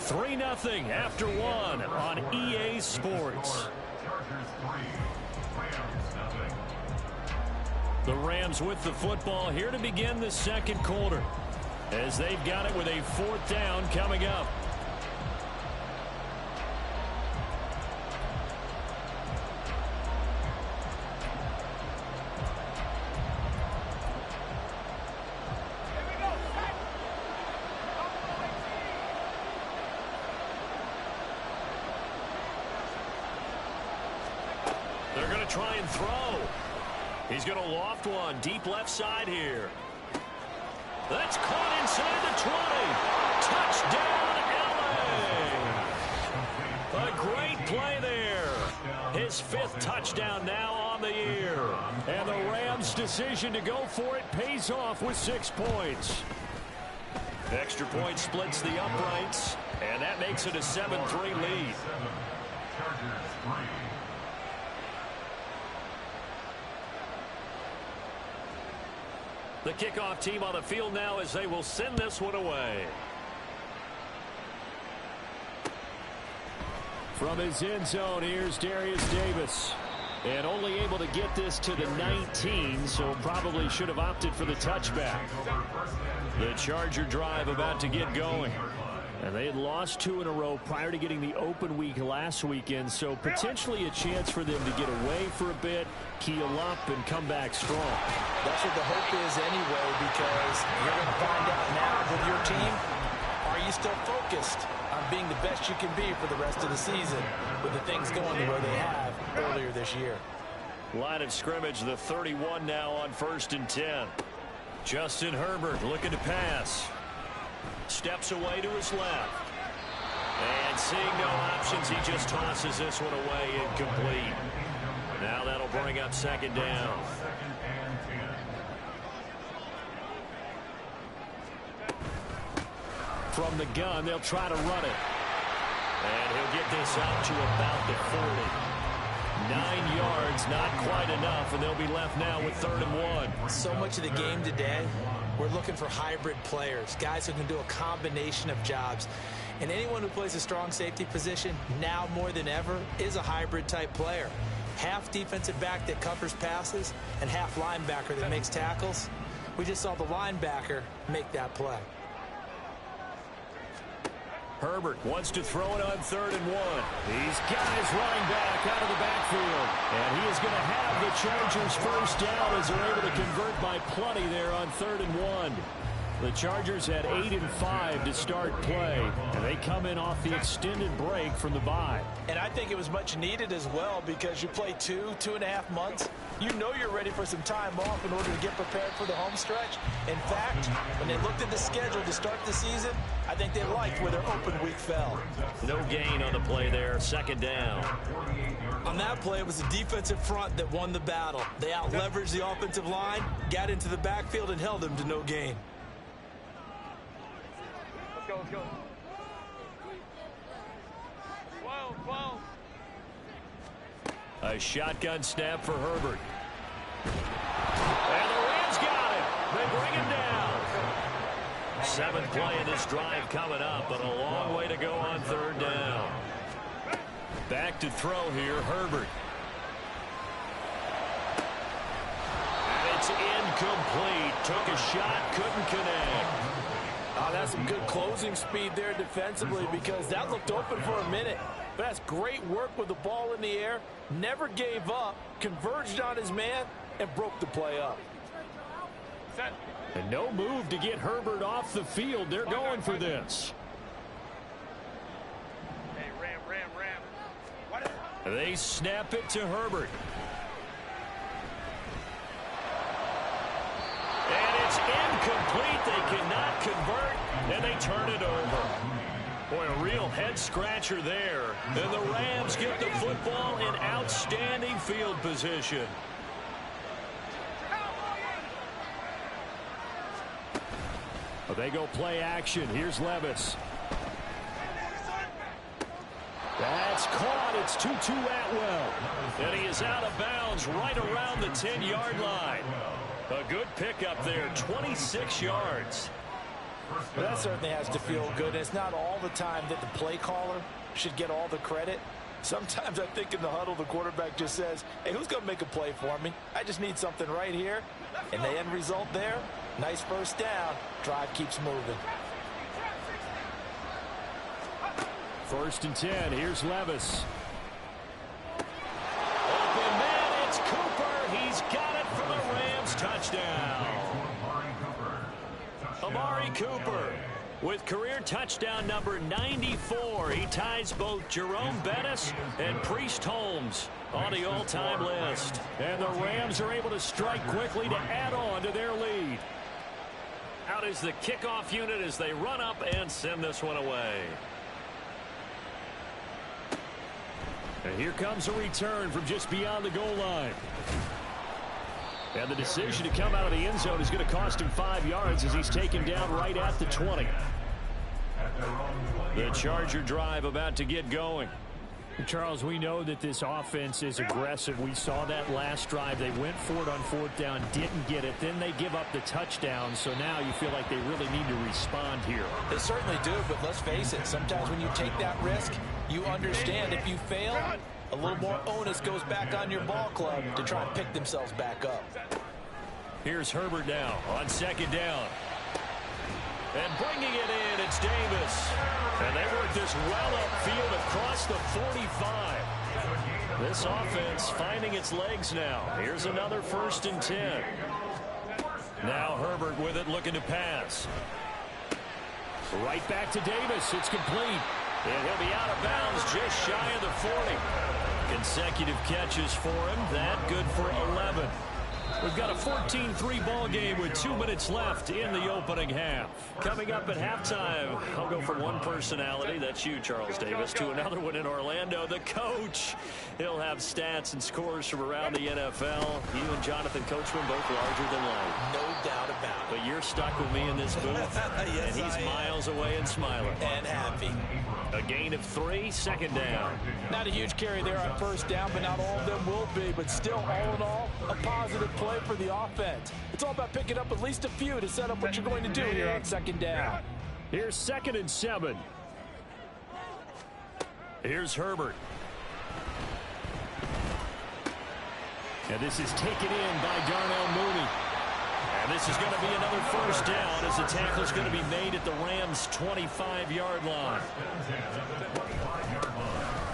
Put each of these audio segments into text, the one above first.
3-0 after one on EA Sports. The Rams with the football here to begin the second quarter, as they've got it with a 4th down coming up. They're going to try and throw. He's going to loft one deep left side here. That's caught inside the 20. Touchdown, LA. A great play there. His 5th touchdown now on the year. And the Rams' decision to go for it pays off with 6 points. Extra point splits the uprights, and that makes it a 7-3 lead. The kickoff team on the field now as they will send this one away. From his end zone, here's Darius Davis. And only able to get this to the 19, so probably should have opted for the touchback. The Charger drive about to get going. And they had lost 2 in a row prior to getting the open week last weekend, so potentially a chance for them to get away for a bit, keel up, and come back strong. That's what the hope is anyway, because you're going to find out now with your team, are you still focused on being the best you can be for the rest of the season with the things going the way they have earlier this year. Line of scrimmage, the 31 now on 1st and 10. Justin Herbert looking to pass. Steps away to his left. And seeing no options, he just tosses this one away, incomplete. Now that'll bring up 2nd down. From the gun, they'll try to run it. And he'll get this out to about the 40. 9 yards, not quite enough, and they'll be left now with 3rd and 1. So much of the game today, we're looking for hybrid players, guys who can do a combination of jobs. And anyone who plays a strong safety position, now more than ever, is a hybrid type player. Half defensive back that covers passes and half linebacker that makes tackles. We just saw the linebacker make that play. Herbert wants to throw it on 3rd and 1. He's got his running back out of the backfield. And he is going to have the Chargers 1st down as they're able to convert by plenty there on 3rd and 1. The Chargers had 8 and 5 to start play, and they come in off the extended break from the bye. And I think it was much needed as well, because you play 2.5 months. You know you're ready for some time off in order to get prepared for the home stretch. In fact, when they looked at the schedule to start the season, I think they liked where their open week fell. No gain on the play there, 2nd down. On that play, it was the defensive front that won the battle. They out-leveraged the offensive line, got into the backfield, and held them to no gain. Let's go. 12. A shotgun snap for Herbert. And the Rams got it. They bring him down. 7th play of this drive coming up, but a long way to go on 3rd down. Back to throw here, Herbert. And it's incomplete. Took a shot, couldn't connect. Oh, that's some good closing speed there defensively, because that looked open for a minute. But that's great work with the ball in the air. Never gave up, converged on his man, and broke the play up. And no move to get Herbert off the field. They're going for this. Hey, Ram. They snap it to Herbert. And it's incomplete. They cannot convert, and they turn it over. Boy, a real head-scratcher there. And the Rams get the football in outstanding field position. They go play action. Here's Levis. That's caught. It's Tutu Atwell. And he is out of bounds right around the 10-yard line. A good pickup there, 26 yards. Well, that certainly has to feel good. And it's not all the time that the play caller should get all the credit. Sometimes I think in the huddle, the quarterback just says, hey, who's going to make a play for me? I just need something right here. And the end result there, nice first down. Drive keeps moving. 1st and 10. Here's Levis. Open man, it's Cooper. He's got it for the Rams. Touchdown. Amari Cooper with career touchdown number 94. He ties both Jerome Bettis and Priest Holmes on the all-time list. And the Rams are able to strike quickly to add on to their lead. Out is the kickoff unit as they run up and send this one away. And here comes a return from just beyond the goal line. And the decision to come out of the end zone is going to cost him 5 yards as he's taken down right at the 20. The Charger drive about to get going. Charles, we know that this offense is aggressive. We saw that last drive. They went for it on 4th down, didn't get it. Then they give up the touchdown. So now you feel like they really need to respond here. They certainly do, but let's face it. Sometimes when you take that risk, you understand if you fail, a little more onus goes back on your ball club to try and pick themselves back up. Here's Herbert now on 2nd down. And bringing it in, it's Davis. And they work this well upfield across the 45. This offense finding its legs now. Here's another 1st and 10. Now Herbert with it, looking to pass. Right back to Davis. It's complete. And he'll be out of bounds just shy of the 40. Consecutive catches for him. That good for 11. We've got a 14-3 ball game with 2 minutes left in the opening half. Coming up at halftime, I'll go from one personality, that's you, Charles Davis, to another one in Orlando, the coach. He'll have stats and scores from around the NFL. You and Jonathan Coachman both larger than life. No doubt about it. But you're stuck with me in this booth, Yes, and he's miles away and smiling. And happy. A gain of 3, 2nd down. Not a huge carry there on 1st down, but not all of them will be. But still, all in all, a positive play for the offense. It's all about picking up at least a few to set up what you're going to do here on 2nd down. Here's 2nd and 7. Here's Herbert. And this is taken in by Darnell Mooney. And this is going to be another 1st down as the tackle is going to be made at the Rams' 25-yard line.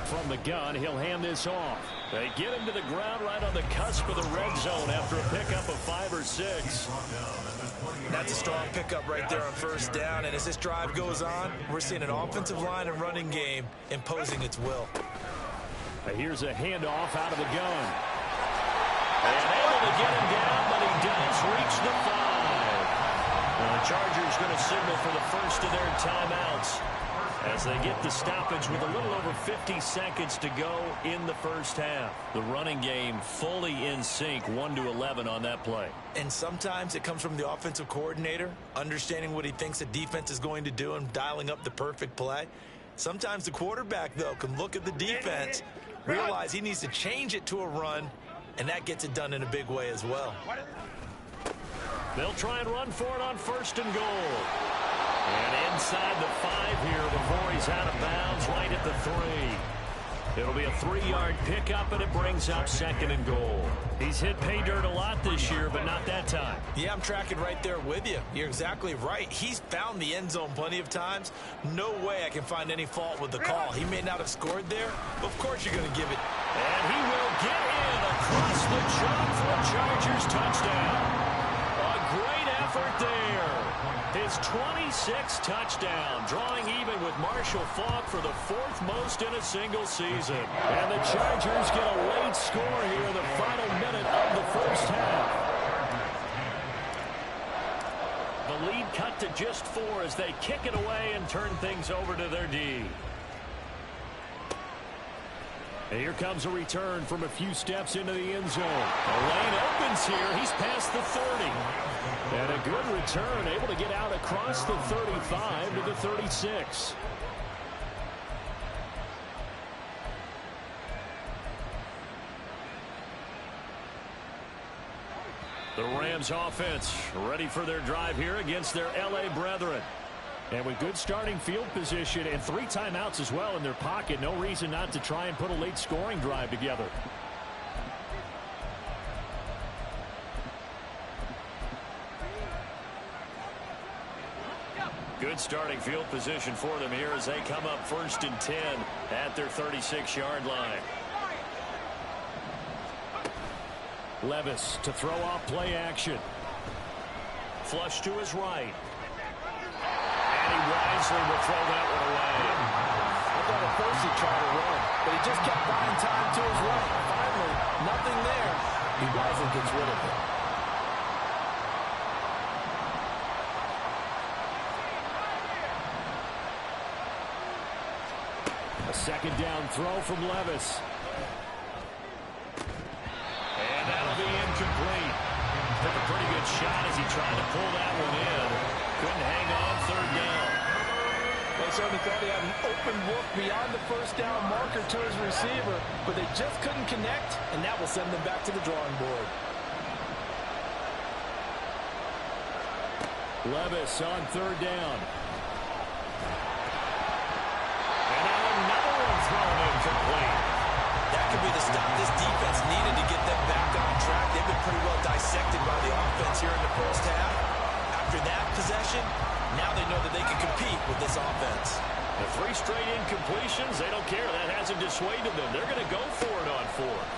From the gun, he'll hand this off. They get him to the ground right on the cusp of the red zone after a pickup of 5 or 6. That's a strong pickup right there on 1st down. And as this drive goes on, we're seeing an offensive line and running game imposing its will. Here's a handoff out of the gun. And able to get him down, but he does reach the 5. And the Chargers going to signal for the first of their timeouts as they get the stoppage with a little over 50 seconds to go in the 1st half. The running game fully in sync, 1-11 on that play. And sometimes it comes from the offensive coordinator, understanding what he thinks the defense is going to do and dialing up the perfect play. Sometimes the quarterback, though, can look at the defense, realize he needs to change it to a run, and that gets it done in a big way as well. They'll try and run for it on 1st and goal. And inside the 5 here before he's out of bounds, right at the 3. It'll be a 3-yard pickup, and it brings up 2nd and goal. He's hit pay dirt a lot this year, but not that time. Yeah, I'm tracking right there with you. You're exactly right. He's found the end zone plenty of times. No way I can find any fault with the call. He may not have scored there, but of course you're going to give it. And he will get in across the jump for a Chargers touchdown. A great effort there. His 26th touchdown, drawing even with Marshall Faulk for the 4th most in a single season. And the Chargers get a late score here in the final minute of the 1st half. The lead cut to just 4 as they kick it away and turn things over to their D. And here comes a return from a few steps into the end zone. The lane opens here. He's past the 30. And a good return, able to get out across the 35 to the 36. The Rams offense ready for their drive here against their L.A. brethren. And with good starting field position and 3 timeouts as well in their pocket, no reason not to try and put a late scoring drive together. Good starting field position for them here as they come up 1st and 10 at their 36-yard line. Levis to throw off play action. Flush to his right. And he wisely will throw that one away. I thought at first he tried to run, but he just kept buying time to his right. Finally, nothing there. He wisely gets rid of it. A 2nd down throw from Levis. And that'll be incomplete. Took a pretty good shot as he tried to pull that one in. Couldn't hang on 3rd down. They certainly thought he had an open look beyond the 1st down marker to his receiver, but they just couldn't connect, and that will send them back to the drawing board. Levis on 3rd down. And now another one thrown incomplete. That could be the stop this defense needed to get them back on track. They've been pretty well dissected by the offense here in the first half. After that possession, now they know that they can compete with this offense. The 3 straight incompletions, they don't care. That hasn't dissuaded them. They're going to go for it on 4th.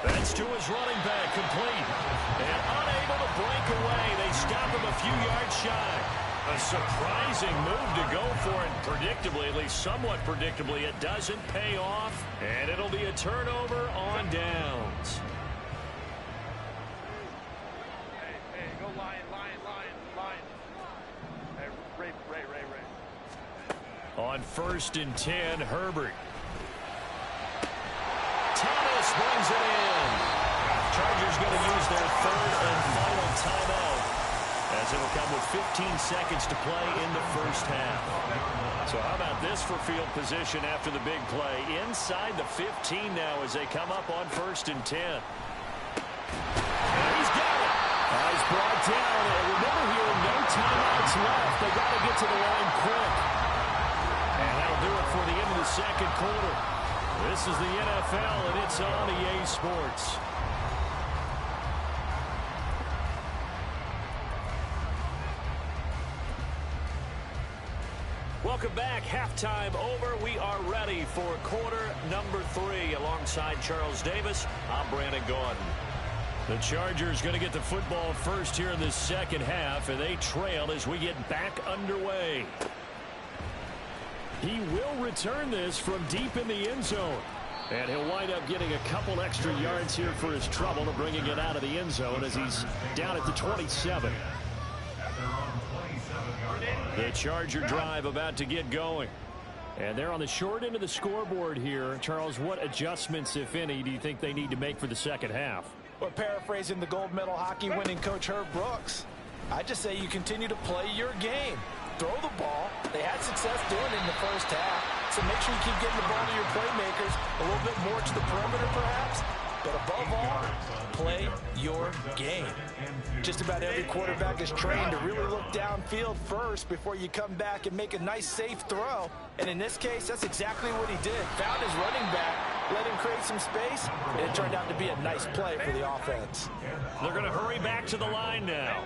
That's to his running back, complete. And unable to break away. They stop him a few yards shy. A surprising move to go for it. Predictably, at least somewhat predictably, it doesn't pay off. And it'll be a turnover on downs. Hey, go Lion. Hey, Ray. On 1st and 10, Herbert. Thomas brings it in. Chargers going to use their 3rd and final timeout, as it will come with 15 seconds to play in the first half. So how about this for field position after the big play? Inside the 15 now as they come up on 1st and 10. And he's got it. He's brought down. And remember here, no timeouts left. They got to get to the line quick. And that'll do it for the end of the 2nd quarter. This is the NFL, and it's on EA Sports. Welcome back. Halftime over. We are ready for quarter number 3. Alongside Charles Davis, I'm Brandon Gaudin. The Chargers going to get the football first here in the 2nd half, and they trail as we get back underway. He will return this from deep in the end zone. And he'll wind up getting a couple extra yards here for his trouble to bringing it out of the end zone as he's down at the 27. The Charger drive about to get going. And they're on the short end of the scoreboard here. Charles, what adjustments, if any, do you think they need to make for the 2nd half? Well, paraphrasing the gold medal hockey winning coach Herb Brooks, I just say you continue to play your game. Throw the ball. They had success doing it in the first half. So make sure you keep getting the ball to your playmakers a little bit more to the perimeter perhaps. But above all, play your game. Just about every quarterback is trained to really look downfield first before you come back and make a nice, safe throw. And in this case, that's exactly what he did. Found his running back, let him create some space, and it turned out to be a nice play for the offense. They're going to hurry back to the line now.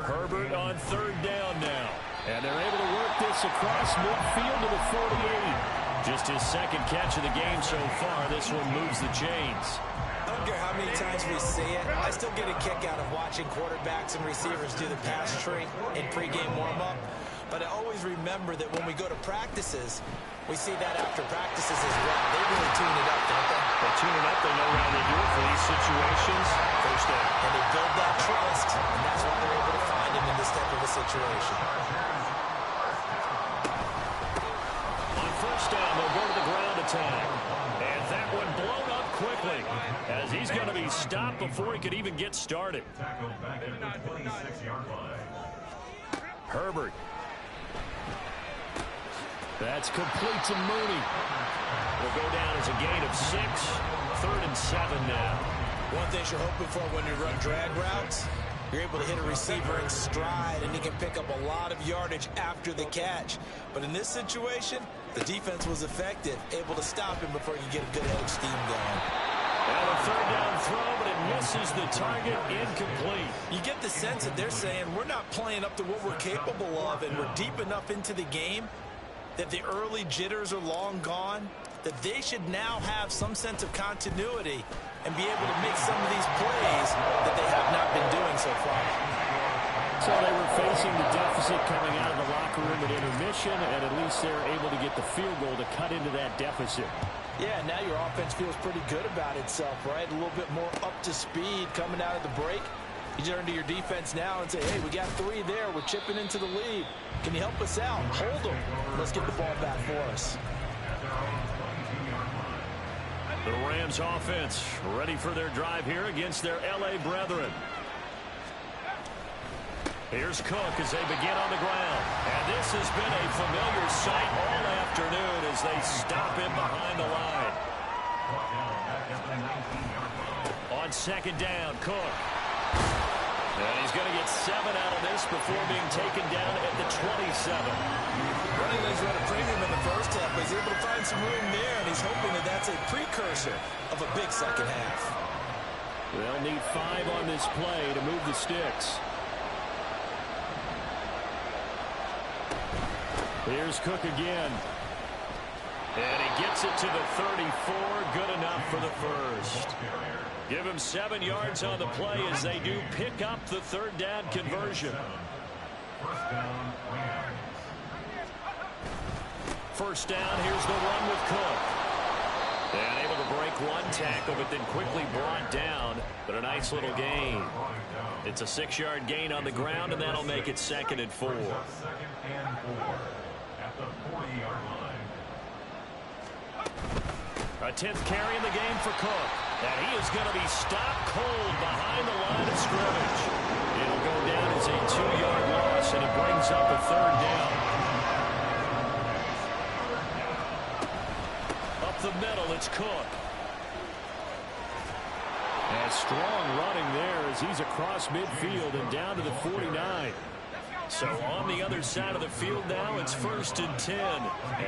Herbert on 3rd down now. And they're able to work this across midfield to the 48. Just his 2nd catch of the game so far. This one moves the chains. I don't care how many times we see it. I still get a kick out of watching quarterbacks and receivers do the pass tree in pregame warm-up. But I always remember that when we go to practices, we see that after practices as well. They really tune it up, don't they? They tune it up. They know how to do it for these situations. First down. And they build that trust, and that's why they're able to find him in this type of a situation. On 1st down, they'll go to the ground attack. And that one blown up quickly as he's going to be stopped before he could even get started. Herbert. That's complete to Mooney. Will go down as a gain of 6. 3rd and 7 now. One thing you're hoping for when you run drag routes, You're able to hit a receiver in stride, and he can pick up a lot of yardage after the catch. But in this situation, the defense was effective, able to stop him before he could get a good head of steam going. And a third down throw, but it misses the target, incomplete. You get the sense that they're saying we're not playing up to what we're capable of, and we're deep enough into the game that the early jitters are long gone, that they should now have some sense of continuity and be able to make some of these plays that they have not been doing so far. So they were facing the deficit coming out of the locker room at intermission, and at least they're able to get the field goal to cut into that deficit. Yeah, now your offense feels pretty good about itself, right? A little bit more up to speed coming out of the break. You turn to your defense now and say, hey, we got 3 there. We're chipping into the lead. Can you help us out? Hold them. Let's get the ball back for us. The Rams offense ready for their drive here against their L.A. brethren. Here's Cook as they begin on the ground. And this has been a familiar sight all afternoon as they stop him behind the line. On second down, Cook. And he's going to get 7 out of this before being taken down at the 27. Running lanes were at a premium in the first half, but he's able to find some room there, and he's hoping that that's a precursor of a big second half. They'll need 5 on this play to move the sticks. Here's Cook again. And he gets it to the 34. Good enough for the first. Give him 7 yards on the play as they do pick up the third down conversion. First down, here's the run with Cook. And able to break one tackle, but then quickly brought down. But a nice little gain. It's a 6-yard gain on the ground, and that'll make it 2nd and 4. A 10th carry in the game for Cook. And he is going to be stopped cold behind the line of scrimmage. It'll go down as a 2-yard loss, and it brings up a third down. Up the middle, it's Cook. And strong running there as he's across midfield and down to the 49. So on the other side of the field now, it's 1st and 10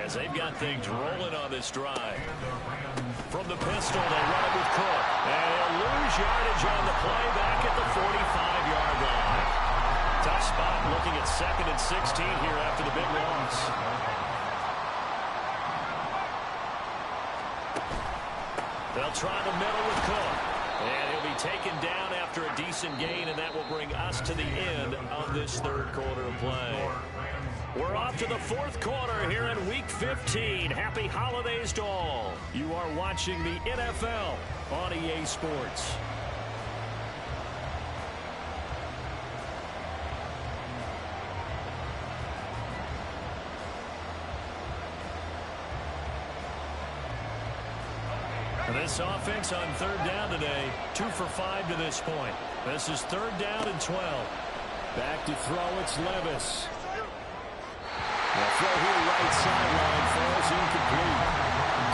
as they've got things rolling on this drive. From the pistol, they run it with Cook. And they'll lose yardage on the play back at the 45-yard line. Tough spot looking at 2nd and 16 here after the big loss. They'll try the middle with Cook. And he'll be taken down after a decent gain, and that will bring us to the end of this third quarter of play. We're off to the 4th quarter here in Week 15. Happy holidays to all. You are watching the NFL on EA Sports. This offense on third down today, 2 for 5 to this point. This is 3rd down and 12. Back to throw, it's Levis. The throw here right sideline falls incomplete.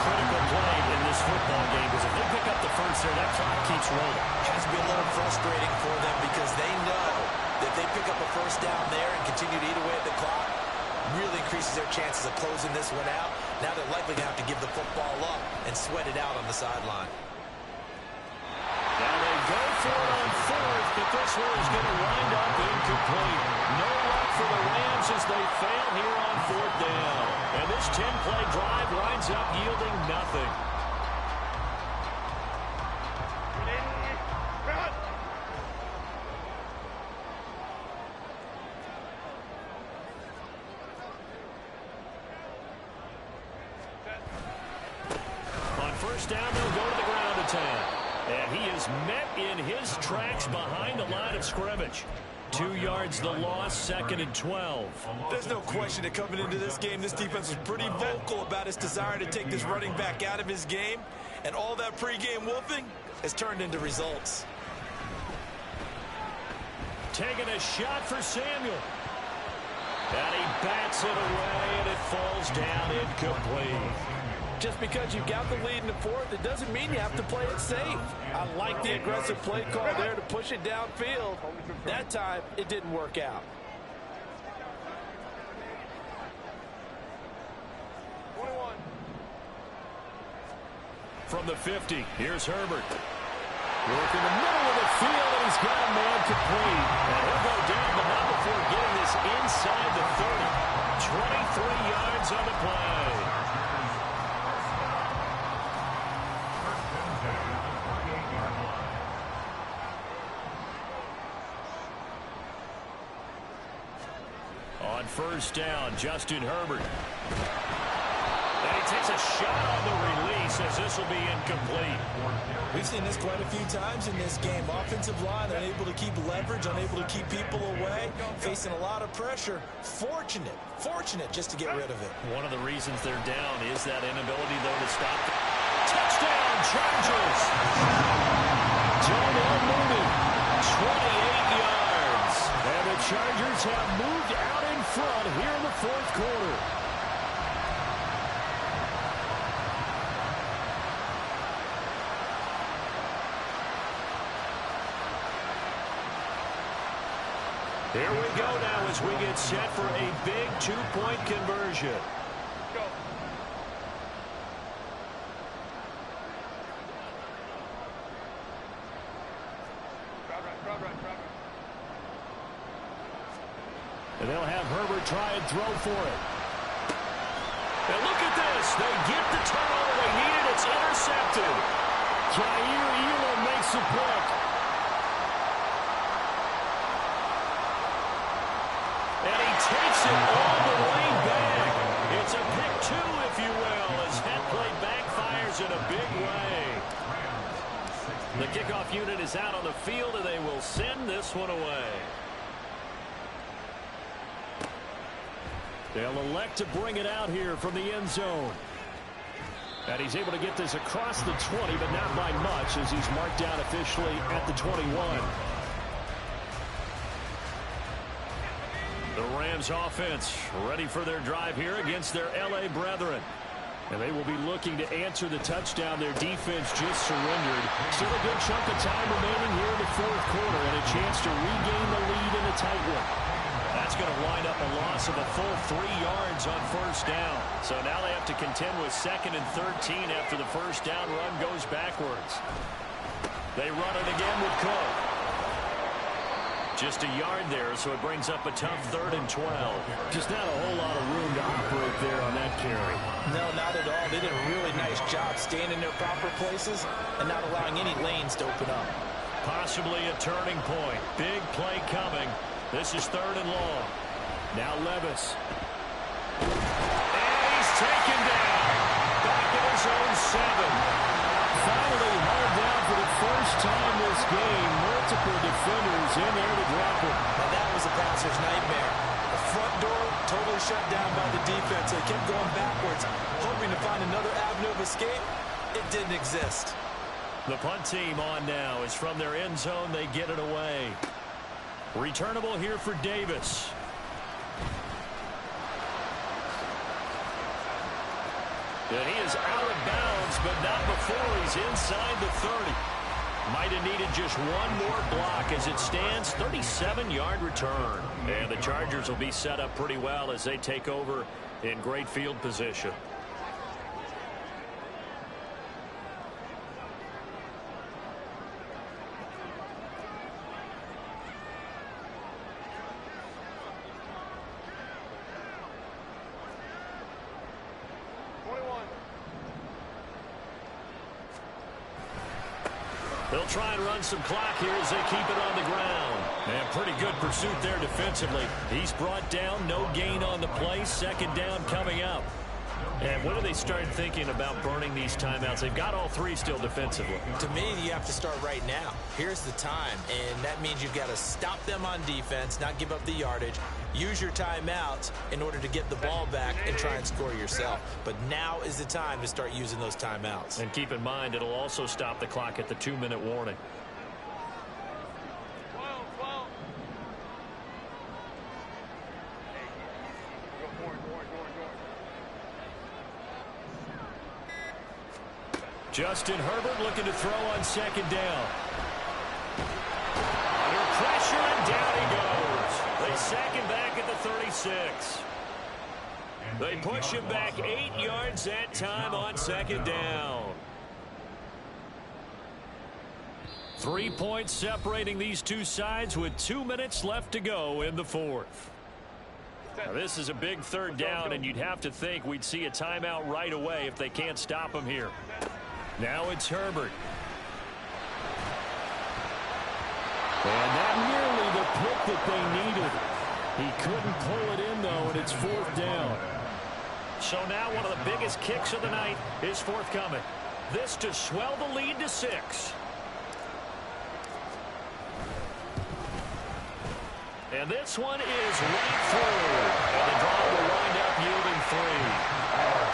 Critical play in this football game because if they pick up the first there, that clock keeps rolling. It has to be a little frustrating for them because they know that they pick up a first down there and continue to eat away at the clock, really increases their chances of closing this one out. Now they're likely going to have to give the football up and sweat it out on the sideline. Now they go for it on 4th, but this one is going to wind up incomplete. No luck for the Rams as they fail here on 4th down. And this 10-play drive winds up yielding nothing. Down, they'll go to the ground attack. And he is met in his tracks behind the line of scrimmage. 2 yards the loss, 2nd and 12. There's no question that coming into this game, this defense was pretty vocal about its desire to take this running back out of his game. And all that pregame wolfing has turned into results. Taking a shot for Samuel. And he bats it away, and it falls down incomplete. Just because you got the lead in the fourth, it doesn't mean you have to play it safe. I like the aggressive play call there to push it downfield. That time, it didn't work out. From the 50, here's Herbert. Work in the middle of the field, and he's got a man complete. And he'll go down, but not before getting this inside the 30. 23 yards on the play. On first down, Justin Herbert. And he takes a shot on the release as this will be incomplete. We've seen this quite a few times in this game. Offensive line unable to keep leverage, unable to keep people away, facing a lot of pressure. Fortunate just to get rid of it. One of the reasons they're down is that inability, though, to stop. Touchdown, Chargers! Darnell Mooney, 28 yards. And the Chargers have moved out in front here in the fourth quarter. Here we go now as we get set for a big two-point conversion. Go. Route right. And they'll have Herbert try and throw for it. And look at this. They get the turnover they needed. It's intercepted. Jair Elam makes the pick. And he takes it all the way back. It's a pick two, if you will, as that play backfires in a big way. The kickoff unit is out on the field, and they will send this one away. They'll elect to bring it out here from the end zone. And he's able to get this across the 20, but not by much, as he's marked down officially at the 21. The Rams offense ready for their drive here against their L.A. brethren. And they will be looking to answer the touchdown. Their defense just surrendered. Still a good chunk of time remaining here in the fourth quarter, and a chance to regain the lead in a tight one. That's going to wind up a loss of a full 3 yards on first down. So now they have to contend with 2nd and 13 after the first down run goes backwards. They run it again with Cook. Just a yard there, so it brings up a tough 3rd and 12. Just not a whole lot of room to operate there on that carry. No, not at all. They did a really nice job staying in their proper places and not allowing any lanes to open up. Possibly a turning point. Big play coming. This is 3rd and long. Now Levis. And he's taken down. Back in his own 7. Finally hauled down for the first time this game. Multiple defenders in there to drop him. Now that was a passer's nightmare. The front door totally shut down by the defense. They kept going backwards, hoping to find another avenue of escape. It didn't exist. The punt team on now is from their end zone. They get it away. Returnable here for Davis. And he is out of bounds, but not before he's inside the 30. Might have needed just one more block as it stands. 37-yard return. And the Chargers will be set up pretty well as they take over in great field position. They'll try and run some clock here as they keep it on the ground. And pretty good pursuit there defensively. He's brought down, no gain on the play. 2nd down coming up. And when do they start thinking about burning these timeouts? They've got all 3 still defensively. To me, you have to start right now. Here's the time, and that means you've got to stop them on defense, not give up the yardage, use your timeouts in order to get the ball back and try and score yourself. But now is the time to start using those timeouts. And keep in mind, it'll also stop the clock at the 2-minute warning. Justin Herbert looking to throw on second down. Under pressure, and down he goes. They sack him back at the 36. They push him back 8 yards that time on second down. 3 points separating these two sides with 2 minutes left to go in the fourth. Now, this is a big third down, and you'd have to think we'd see a timeout right away if they can't stop him here. Now it's Herbert. And that nearly the pick that they needed. He couldn't pull it in, though, and it's fourth down. So now one of the biggest kicks of the night is forthcoming. This to swell the lead to 6. And this one is right through. And the draw will wind up yielding 3.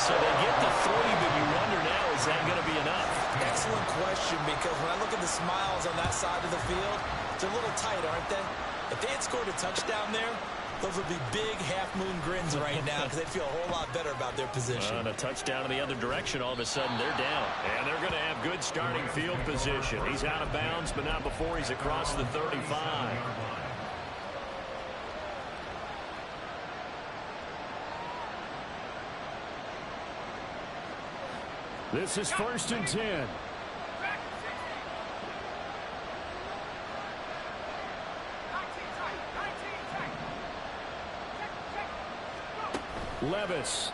So they get the 3, but you wonder now, is that going to be enough? Excellent question, because when I look at the smiles on that side of the field, they're a little tight, aren't they? If they had scored a touchdown there, those would be big half-moon grins right now because they'd feel a whole lot better about their position. And a touchdown in the other direction, all of a sudden they're down. And they're going to have good starting field position. He's out of bounds, but not before he's across the 35. This is 1st and 10. Levis.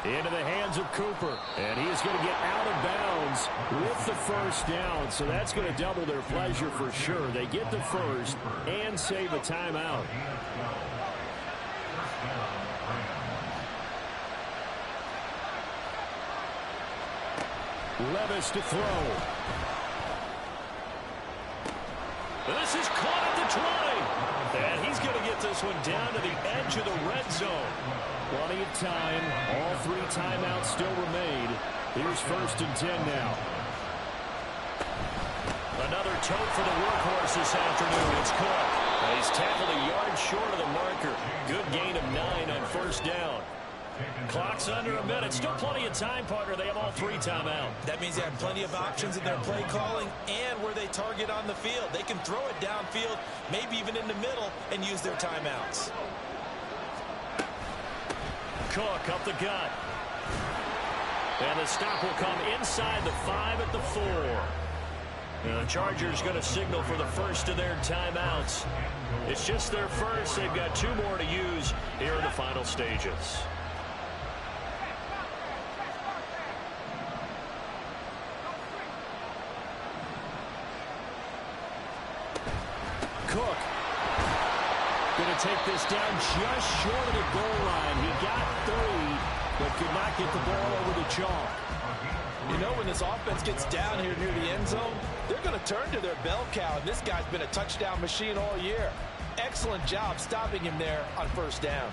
Into the hands of Cooper. And he is going to get out of bounds with the first down. So that's going to double their pleasure for sure. They get the first and save a timeout. Levis to throw. This is caught at the 20. And he's going to get this one down to the edge of the red zone. Plenty of time. All 3 timeouts still remain. Here's 1st and 10 now. Another tote for the workhorse this afternoon. It's Cook. He's tackled a yard short of the marker. Good gain of 9 on first down. Clock's under a minute. Still plenty of time, partner. They have all 3 timeout. That means they have plenty of options in their play calling and where they target on the field. They can throw it downfield, maybe even in the middle, and use their timeouts. Cook up the gut. And the stop will come inside the 5 at the 4. And the Chargers going to signal for the first of their timeouts. It's just their first. They've got 2 more to use here in the final stages. Cook going to take this down just short of the goal line. He got 3, but could not get the ball over the chalk. You know, when this offense gets down here near the end zone, they're going to turn to their bell cow, and this guy's been a touchdown machine all year. Excellent job stopping him there on first down.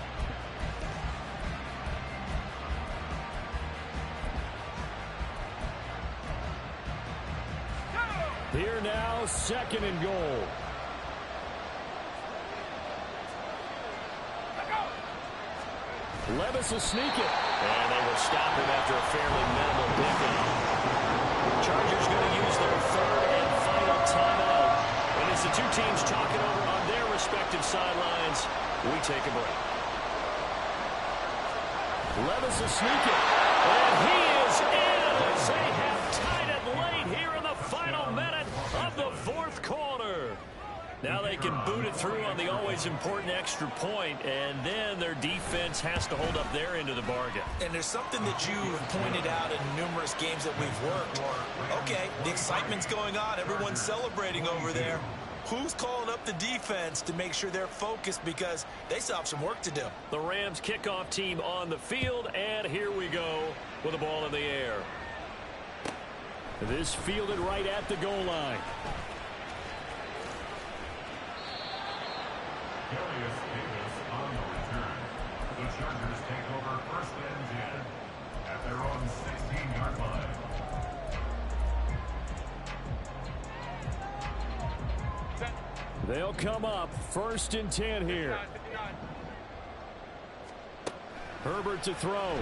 Here now, 2nd and goal. Levis will sneak it. And they will stop him after a fairly minimal pickup. Chargers going to use their 3rd and final timeout. And as the 2 teams talk it over on their respective sidelines, we take a break. Levis will sneak it. And he is in as they have tied it late here in the final minute of the 4th quarter. Now they can boot it through on the always important extra point, and then their defense has to hold up their end of the bargain. And there's something that you have pointed out in numerous games that we've worked. Okay, the excitement's going on. Everyone's celebrating over there. Who's calling up the defense to make sure they're focused, because they still have some work to do? The Rams kickoff team on the field, and here we go with the ball in the air. This fielded right at the goal line. Darius Davis on the return. The Chargers take over 1st and 10 at their own 16-yard line. They'll come up 1st and 10 here. Herbert to throw.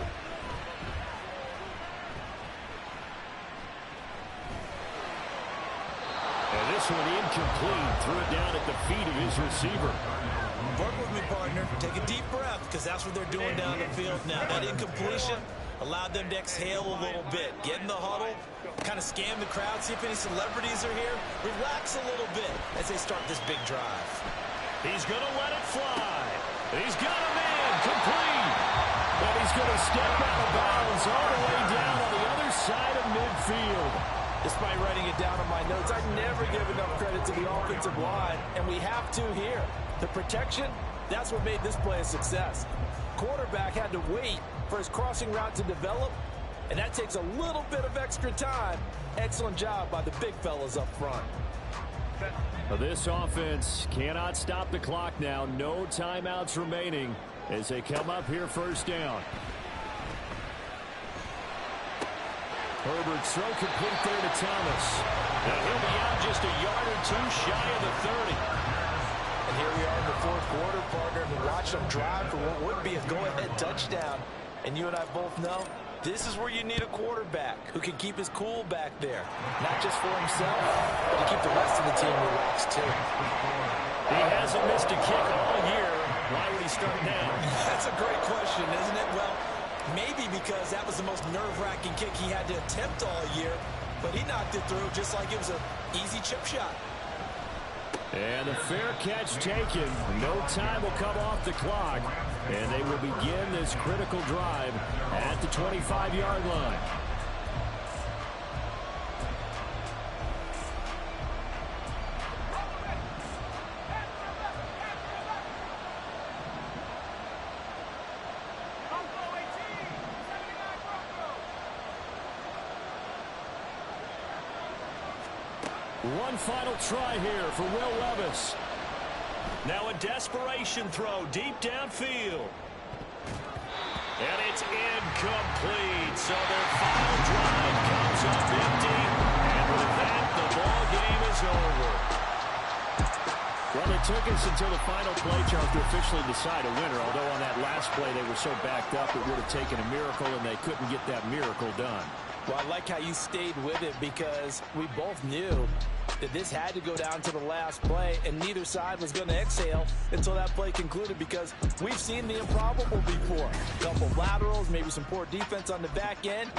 And this one incomplete. Threw it down at the feet of his receiver. Work with me, partner. Take a deep breath, because that's what they're doing down the field now. That incompletion allowed them to exhale a little bit. Get in the huddle, kind of scan the crowd, see if any celebrities are here. Relax a little bit as they start this big drive. He's going to let it fly. He's got a man complete. And he's going to step out of bounds all the way down on the other side of midfield. Despite writing it down on my notes, I never give enough credit to the offensive line, and we have to here. The protection, that's what made this play a success. Quarterback had to wait for his crossing route to develop, and that takes a little bit of extra time. Excellent job by the big fellas up front. This offense cannot stop the clock now. No timeouts remaining as they come up here first down. Herbert's throw complete there to Thomas. Now he'll be out just a yard or two shy of the 30. And here we are in the fourth quarter, partner, and watch them drive for what would be a go-ahead touchdown. And you and I both know this is where you need a quarterback who can keep his cool back there. Not just for himself, but to keep the rest of the team relaxed, too. He hasn't missed a kick all year. Why would he start now? That's a great question, isn't it? Well, maybe because that was the most nerve-wracking kick he had to attempt all year, but he knocked it through just like it was an easy chip shot. And a fair catch taken. No time will come off the clock. And they will begin this critical drive at the 25-yard line. One final try here for Will Levis. Now a desperation throw deep downfield. And it's incomplete. So their final drive comes up empty. And with that, the ball game is over. Well, it took us until the final play, Charles, to officially decide a winner. Although on that last play they were so backed up it would have taken a miracle, and they couldn't get that miracle done. Well, I like how you stayed with it because we both knew that this had to go down to the last play, and neither side was going to exhale until that play concluded because we've seen the improbable before. A couple laterals, maybe some poor defense on the back end.